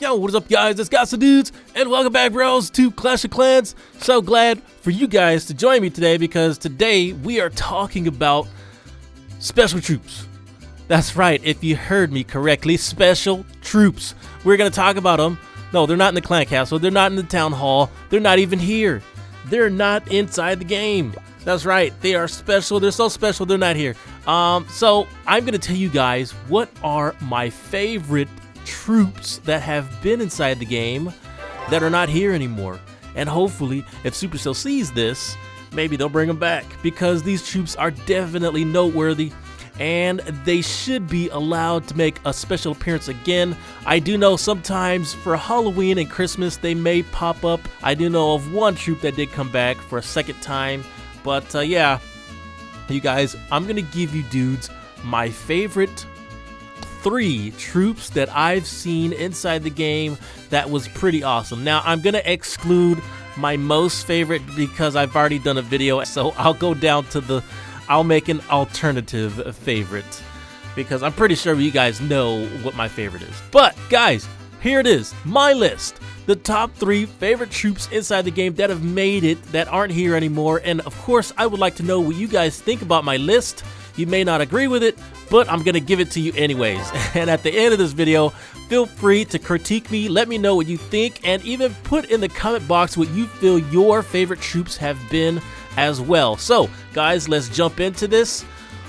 Yo, what is up, guys? It's Godson dudes, and welcome back, bros, to Clash of Clans. So glad for you guys to join me today, because today we are talking about special troops. That's right, if you heard me correctly, special troops. We're gonna talk about them. No, they're not in the clan castle, they're not in the town hall, they're not even here. They're not inside the game. That's right, they are special. They're so special, they're not here. So I'm gonna tell you guys what are my favorite troops that have been inside the game that are not here anymore. And hopefully, if Supercell sees this, maybe they'll bring them back, because these troops are definitely noteworthy and they should be allowed to make a special appearance again. I do know sometimes for Halloween and Christmas they may pop up. I do know of one troop that did come back for a second time. But yeah, you guys, I'm gonna give you dudes my favorite 3 troops that I've seen inside the game that was pretty awesome. Now, I'm gonna exclude my most favorite because I've already done a video, so I'll go down to I'll make an alternative favorite, because I'm pretty sure you guys know what my favorite is. But guys, here it is, my list. The top 3 favorite troops inside the game that have made it, that aren't here anymore. And of course, I would like to know what you guys think about my list. You may not agree with it, but I'm gonna give it to you anyways. And at the end of this video, feel free to critique me, let me know what you think, and even put in the comment box what you feel your favorite troops have been as well. So guys, let's jump into this.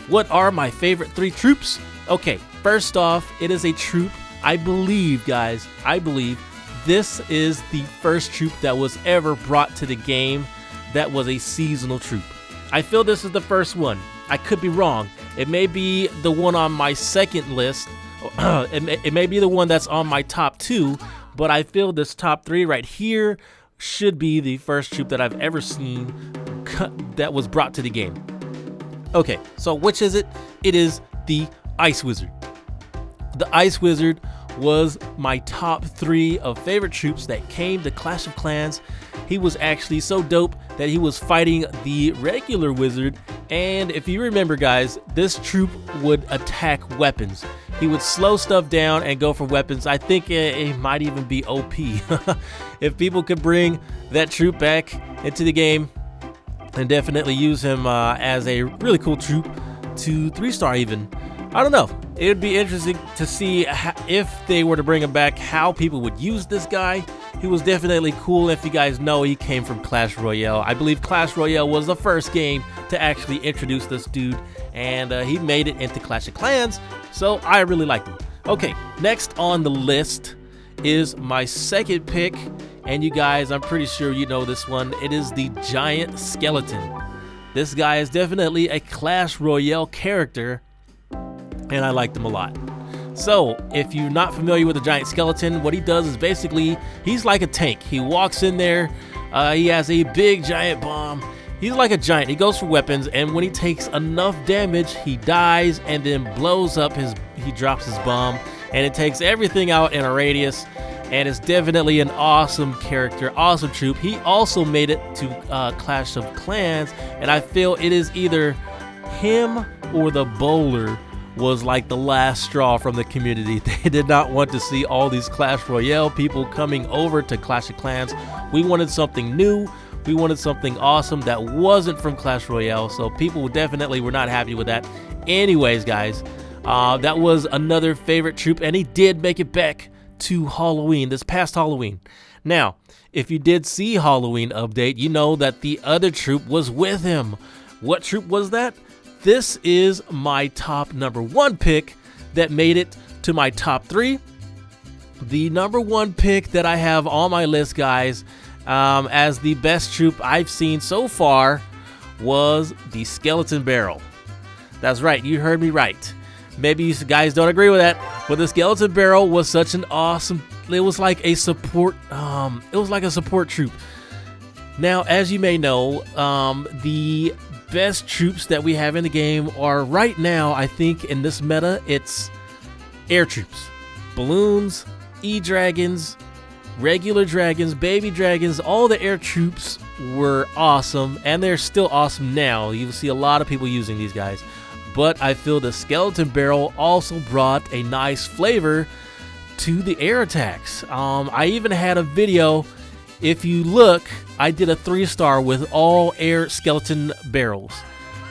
What are my favorite 3 troops? Okay, first off, it is a troop, I believe, guys, I believe this is the first troop that was ever brought to the game that was a seasonal troop. I feel this is the first one. I could be wrong. It may be the one on my second list. It may be the one that's on my top 2, but I feel this top 3 right here should be the first troop that I've ever seen that was brought to the game. Okay, so which is it? It is the Ice Wizard. The Ice Wizard was my top 3 of favorite troops that came to Clash of Clans. He was actually so dope that he was fighting the regular wizard, and if you remember, guys, this troop would attack weapons. He would slow stuff down and go for weapons. I think it might even be OP. If people could bring that troop back into the game and definitely use him as a really cool troop to 3-star even. I don't know. It would be interesting to see if they were to bring him back, how people would use this guy. He was definitely cool. If you guys know, he came from Clash Royale. I believe Clash Royale was the first game to actually introduce this dude, and he made it into Clash of Clans, so I really liked him. Okay, next on the list is my second pick, and you guys, I'm pretty sure you know this one. It is the Giant Skeleton. This guy is definitely a Clash Royale character, and I liked him a lot. So, if you're not familiar with the Giant Skeleton, what he does is basically, he's like a tank. He walks in there, he has a big giant bomb. He's like a giant. He goes for weapons, and when he takes enough damage, he dies and then blows up he drops his bomb, and it takes everything out in a radius, and it's definitely an awesome character, awesome troop. He also made it to Clash of Clans, and I feel it is either him or the bowler was like the last straw from the community. They did not want to see all these Clash Royale people coming over to Clash of Clans. We wanted something new. We wanted something awesome that wasn't from Clash Royale, so people definitely were not happy with that. Anyways, guys, that was another favorite troop, and he did make it back to Halloween, this past Halloween. Now, if you did see Halloween update, you know that the other troop was with him. What troop was that? This is my top number 1 pick that made it to my top 3. The number 1 pick that I have on my list, guys, as the best troop I've seen so far was the Skeleton Barrel. That's right, you heard me right. Maybe you guys don't agree with that, but the Skeleton Barrel was such an awesome, it was like a support troop. Now, as you may know, the best troops that we have in the game are right now, I think in this meta, it's air troops, balloons, e-dragons, regular dragons, baby dragons. All the air troops were awesome, and they're still awesome now. You'll see a lot of people using these guys, but I feel the Skeleton Barrel also brought a nice flavor to the air attacks. I even had a video. If you look, I did a 3-star with all air skeleton barrels.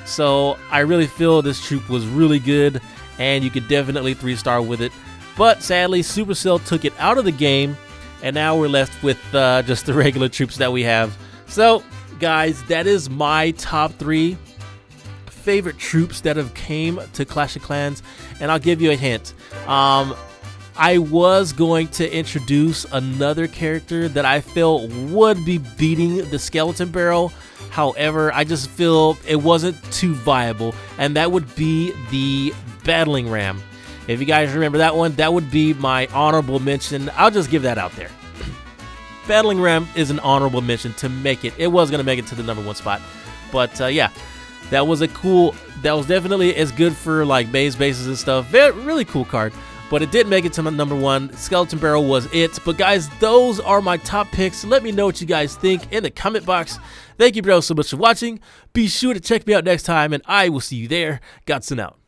So I really feel this troop was really good, and you could definitely 3-star with it. But sadly, Supercell took it out of the game, and now we're left with just the regular troops that we have. So guys, that is my top 3 favorite troops that have came to Clash of Clans, and I'll give you a hint. I was going to introduce another character that I felt would be beating the skeleton barrel. However, I just feel it wasn't too viable, and that would be the battling ram. If you guys remember that one, that would be my honorable mention. I'll just give that out there. Battling ram is an honorable mention to make it. It was going to make it to the #1 spot. But yeah, that was definitely as good for like maze bases and stuff. Really cool card. But it did make it to my #1. Skeleton Barrel was it. But guys, those are my top picks. Let me know what you guys think in the comment box. Thank you, bro, so much for watching. Be sure to check me out next time, and I will see you there. Godson out.